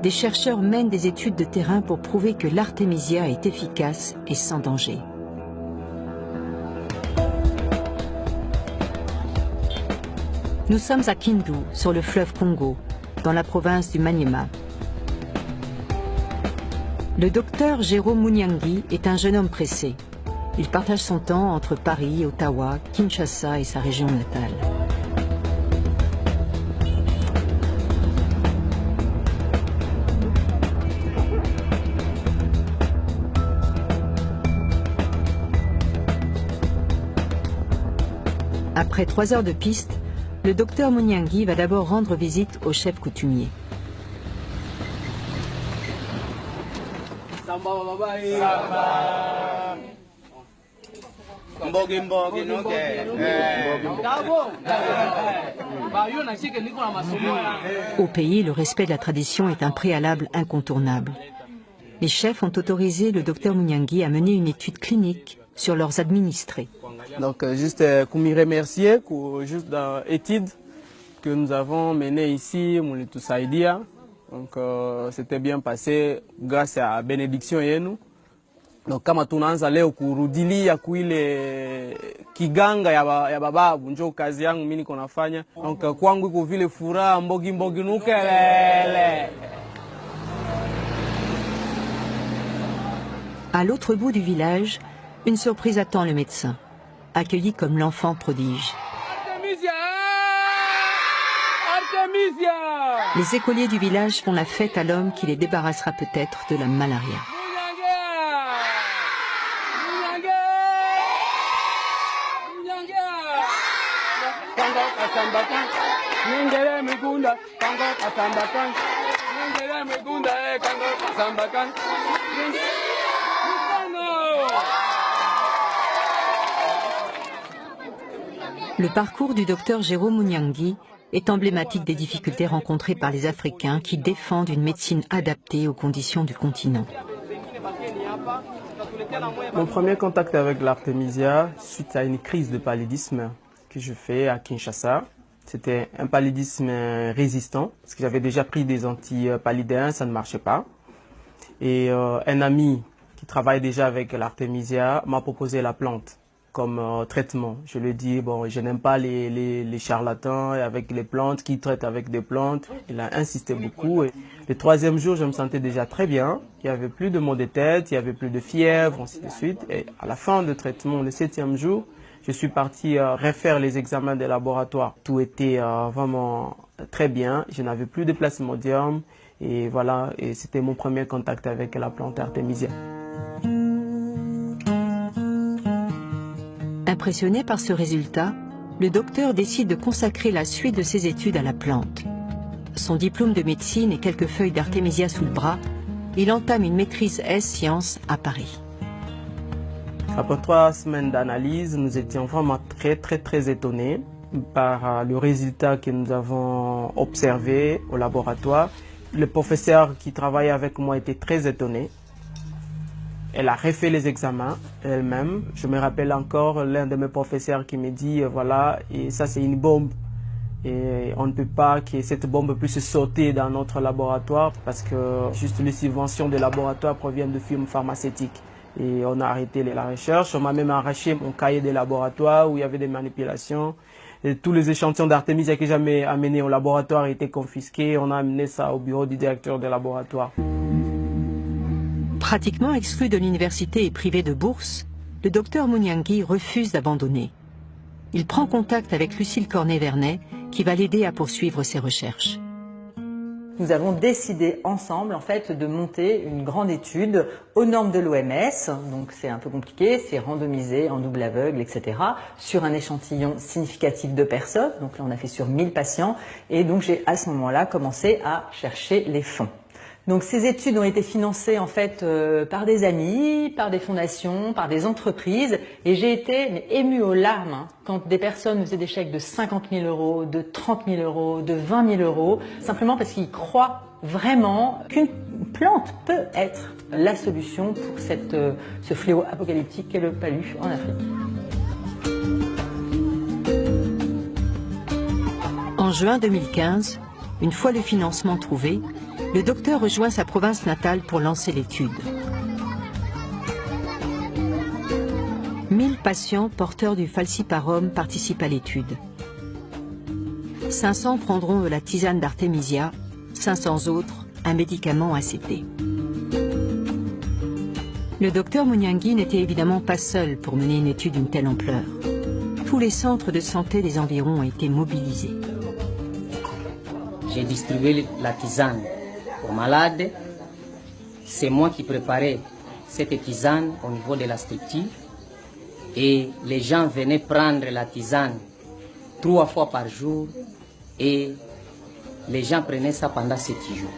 des chercheurs mènent des études de terrain pour prouver que l'artémisia est efficace et sans danger. Nous sommes à Kindu, sur le fleuve Congo, dans la province du Maniema. Le docteur Jérôme Munyangi est un jeune homme pressé. Il partage son temps entre Paris, Ottawa, Kinshasa et sa région natale. Après 3 heures de piste, le docteur Munyangi va d'abord rendre visite au chef coutumier. Au pays, le respect de la tradition est un préalable incontournable. Les chefs ont autorisé le docteur Munyangi à mener une étude clinique sur leurs administrés. Donc juste pour me remercier pour juste dans l'étude que nous avons menée ici, Moulitou Saïdia. Donc c'était bien passé grâce à la bénédiction et nous. Donc kama tunaanza leo kurudilia kuile kiganga ya bababu njoo kazi yangu mimi niko nafanya. Donc kwangu iko vile furaha mbogi nukelele. À l'autre bout du village, une surprise attend le médecin, accueilli comme l'enfant prodige. Artemisia! Artemisia! Les écoliers du village font la fête à l'homme qui les débarrassera peut-être de la malaria. Le parcours du docteur Jérôme Munyangi est emblématique des difficultés rencontrées par les Africains qui défendent une médecine adaptée aux conditions du continent. Mon premier contact avec l'artémisia, suite à une crise de paludisme que je fais à Kinshasa, c'était un paludisme résistant, parce que j'avais déjà pris des antipaludéens, ça ne marchait pas. Et un ami qui travaille déjà avec l'artémisia m'a proposé la plante comme traitement. Je lui ai dit, bon, je n'aime pas les charlatans avec les plantes, qui traitent avec des plantes. Il a insisté beaucoup. Et le 3e jour, je me sentais déjà très bien. Il n'y avait plus de maux de tête, il n'y avait plus de fièvre, ainsi de suite. Et à la fin du traitement, le 7e jour, je suis parti refaire les examens des laboratoires. Tout était vraiment très bien. Je n'avais plus de plasmodium. Et voilà, et c'était mon premier contact avec la plante artémisia. Impressionné par ce résultat, le docteur décide de consacrer la suite de ses études à la plante. Son diplôme de médecine et quelques feuilles d'artémisia sous le bras, il entame une maîtrise S-Sciences à Paris. Après 3 semaines d'analyse, nous étions vraiment très étonnés par le résultat que nous avons observé au laboratoire. Le professeur qui travaillait avec moi était très étonné. Elle a refait les examens elle-même. Je me rappelle encore l'un de mes professeurs qui me dit, voilà, et ça c'est une bombe. Et on ne peut pas que cette bombe puisse sauter dans notre laboratoire parce que juste les subventions des laboratoires proviennent de firmes pharmaceutiques. Et on a arrêté la recherche. On m'a même arraché mon cahier de laboratoire où il y avait des manipulations. Et tous les échantillons d'artémisia que j'avais amenés au laboratoire étaient confisqués. On a amené ça au bureau du directeur du laboratoire. Pratiquement exclu de l'université et privé de bourse, le docteur Munyangi refuse d'abandonner. Il prend contact avec Lucille Cornet-Vernet, qui va l'aider à poursuivre ses recherches. Nous avons décidé ensemble en fait de monter une grande étude aux normes de l'OMS, donc c'est un peu compliqué, c'est randomisé en double aveugle, etc., sur un échantillon significatif de personnes, donc là on a fait sur 1000 patients, et donc j'ai à ce moment-là commencé à chercher les fonds. Donc ces études ont été financées en fait par des amis, par des fondations, par des entreprises, et j'ai été émue aux larmes quand des personnes faisaient des chèques de 50 000 euros, de 30 000 euros, de 20 000 euros, simplement parce qu'ils croient vraiment qu'une plante peut être la solution pour ce fléau apocalyptique qu'est le palu en Afrique. En juin 2015, une fois le financement trouvé, Le docteur rejoint sa province natale pour lancer l'étude. 1000 patients porteurs du falciparum participent à l'étude. 500 prendront de la tisane d'artémisia, 500 autres un médicament ACT. Le docteur Mounyangui n'était évidemment pas seul pour mener une étude d'une telle ampleur. Tous les centres de santé des environs ont été mobilisés. J'ai distribué la tisane aux malades. C'est moi qui préparais cette tisane au niveau de la structure. Et les gens venaient prendre la tisane 3 fois par jour. Et les gens prenaient ça pendant 7 jours.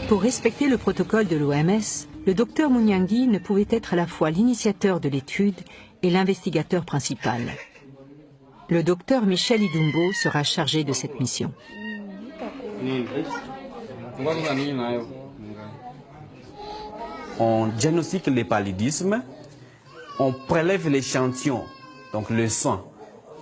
Pour respecter le protocole de l'OMS, le docteur Mounyangui ne pouvait être à la fois l'initiateur de l'étude et l'investigateur principal. Le docteur Michel Idumbo sera chargé de cette mission. On diagnostique le paludisme, on prélève l'échantillon, donc le sang,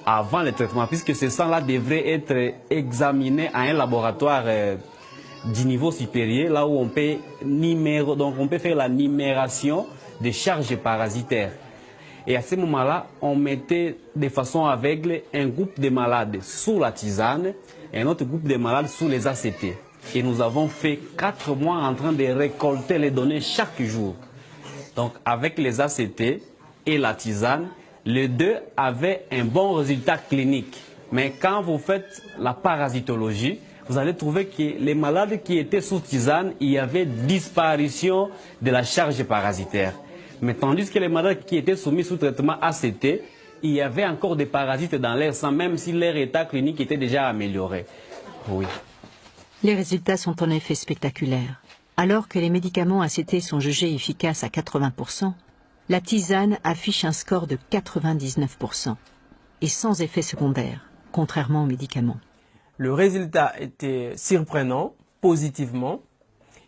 avant le traitement, puisque ce sang-là devrait être examiné à un laboratoire du niveau supérieur, là où on peut faire la numération des charges parasitaires. Et à ce moment-là, on mettait de façon aveugle un groupe de malades sous la tisane et un autre groupe de malades sous les ACT. Et nous avons fait 4 mois en train de récolter les données chaque jour. Donc avec les ACT et la tisane, les deux avaient un bon résultat clinique. Mais quand vous faites la parasitologie, vous allez trouver que les malades qui étaient sous tisane, il y avait disparition de la charge parasitaire. Mais tandis que les malades qui étaient soumis sous traitement ACT, il y avait encore des parasites dans leur sang, même si leur état clinique était déjà amélioré. Oui. Les résultats sont en effet spectaculaires. Alors que les médicaments ACT sont jugés efficaces à 80%, la tisane affiche un score de 99% et sans effet secondaire, contrairement aux médicaments. Le résultat était surprenant, positivement,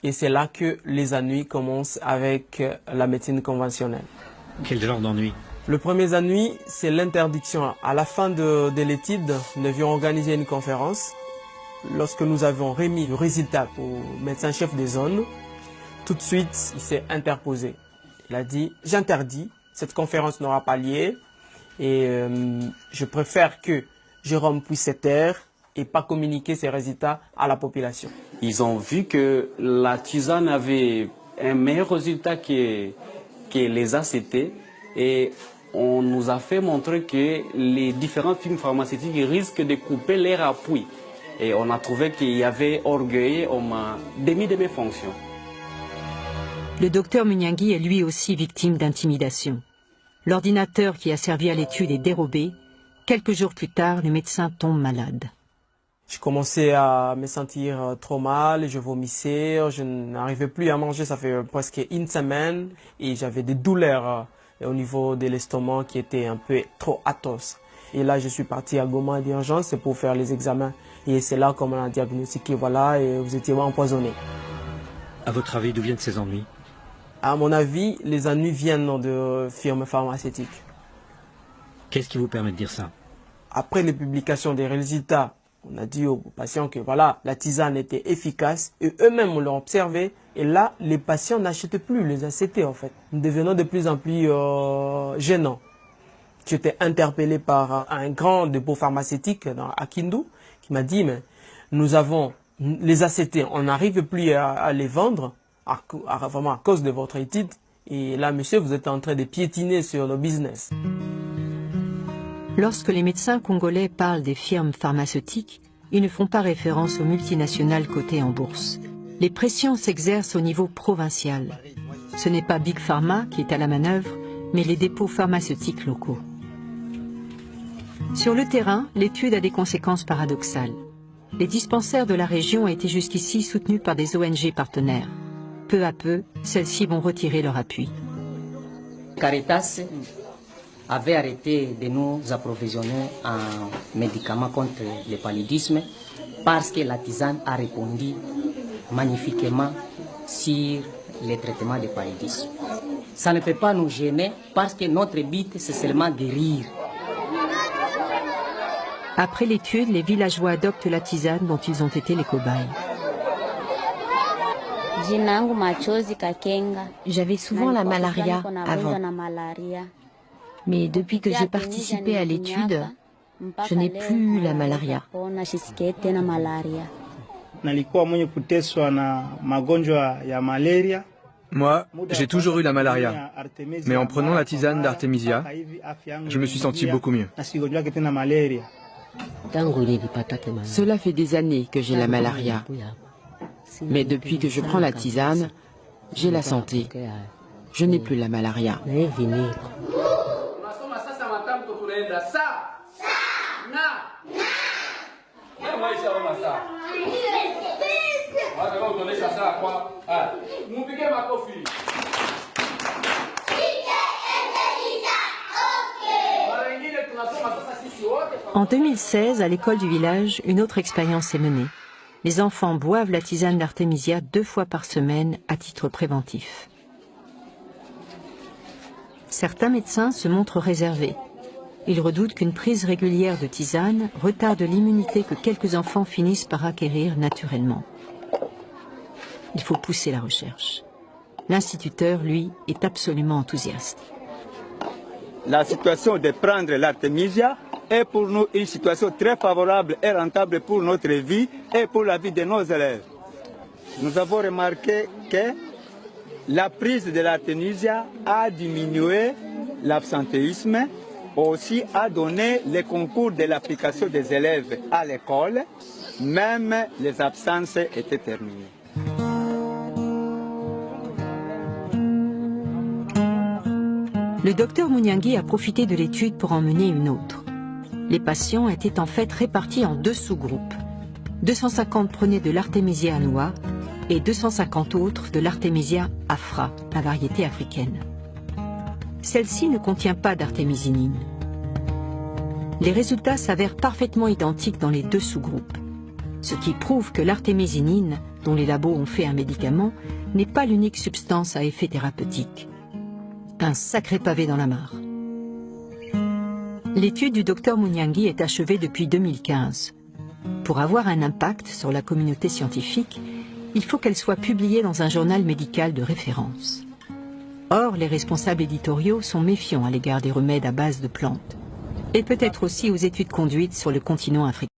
et c'est là que les ennuis commencent avec la médecine conventionnelle. Quel genre d'ennui? Le premier ennui, c'est l'interdiction. À la fin de l'étude, nous devions organiser une conférence. Lorsque nous avons remis le résultat au médecin-chef des zones, tout de suite, il s'est interposé. Il a dit, j'interdis, cette conférence n'aura pas lieu et je préfère que Jérôme puisse se taire et pas communiquer ses résultats à la population. Ils ont vu que la tisane avait un meilleur résultat que les ACT et on nous a fait montrer que les différentes firmes pharmaceutiques risquent de couper leur appui. Et on a trouvé qu'il y avait orgueil, on m'a démis de mes fonctions. Le docteur Mounyangui est lui aussi victime d'intimidation. L'ordinateur qui a servi à l'étude est dérobé. Quelques jours plus tard, le médecin tombe malade. Je commençais à me sentir trop mal, je vomissais, je n'arrivais plus à manger, ça fait presque une semaine. Et j'avais des douleurs au niveau de l'estomac qui étaient un peu trop atroces. Et là, je suis parti à Goma d'urgence pour faire les examens. Et c'est là qu'on m'a diagnostiqué, voilà, et vous étiez empoisonné. À votre avis, d'où viennent ces ennuis? À mon avis, les ennuis viennent de firmes pharmaceutiques. Qu'est-ce qui vous permet de dire ça? Après les publications des résultats, on a dit aux patients que voilà, la tisane était efficace et eux-mêmes l'ont observé. Et là, les patients n'achètent plus les ACT en fait. Nous devenons de plus en plus gênants. J'étais interpellé par un grand dépôt pharmaceutique à Kindu qui m'a dit, mais nous avons les ACT, on n'arrive plus à les vendre vraiment à cause de votre étude. Et là, monsieur, vous êtes en train de piétiner sur le business. Lorsque les médecins congolais parlent des firmes pharmaceutiques, ils ne font pas référence aux multinationales cotées en bourse. Les pressions s'exercent au niveau provincial. Ce n'est pas Big Pharma qui est à la manœuvre, mais les dépôts pharmaceutiques locaux. Sur le terrain, l'étude a des conséquences paradoxales. Les dispensaires de la région étaient jusqu'ici soutenus par des ONG partenaires. Peu à peu, celles-ci vont retirer leur appui. Caritas avait arrêté de nous approvisionner en médicaments contre le paludisme parce que la tisane a répondu magnifiquement sur les traitements de paludisme. Ça ne peut pas nous gêner parce que notre but, c'est seulement guérir. Après l'étude, les villageois adoptent la tisane dont ils ont été les cobayes. J'avais souvent la malaria avant. Mais depuis que j'ai participé à l'étude, je n'ai plus la malaria. Moi, j'ai toujours eu la malaria. Mais en prenant la tisane d'Artemisia, je me suis senti beaucoup mieux. Cela fait des années que j'ai la malaria. Mais depuis que je prends la tisane, j'ai la santé. Je n'ai plus la malaria. En 2016, à l'école du village, une autre expérience est menée. Les enfants boivent la tisane d'Artemisia 2 fois par semaine à titre préventif. Certains médecins se montrent réservés. Ils redoutent qu'une prise régulière de tisane retarde l'immunité que quelques enfants finissent par acquérir naturellement. Il faut pousser la recherche. L'instituteur, lui, est absolument enthousiaste. La situation de prendre l'Artemisia est pour nous une situation très favorable et rentable pour notre vie et pour la vie de nos élèves. Nous avons remarqué que la prise de l'Artemisia a diminué l'absentéisme, aussi a donné les concours de l'application des élèves à l'école, même les absences étaient terminées. Le docteur Munyangi a profité de l'étude pour en mener une autre. Les patients étaient en fait répartis en 2 sous-groupes. 250 prenaient de l'Artemisia annua et 250 autres de l'Artemisia afra, la variété africaine. Celle-ci ne contient pas d'artémisinine. Les résultats s'avèrent parfaitement identiques dans les 2 sous-groupes, ce qui prouve que l'artémisinine, dont les labos ont fait un médicament, n'est pas l'unique substance à effet thérapeutique. Un sacré pavé dans la mare. L'étude du docteur Munyangi est achevée depuis 2015. Pour avoir un impact sur la communauté scientifique, il faut qu'elle soit publiée dans un journal médical de référence. Or, les responsables éditoriaux sont méfiants à l'égard des remèdes à base de plantes, et peut-être aussi aux études conduites sur le continent africain.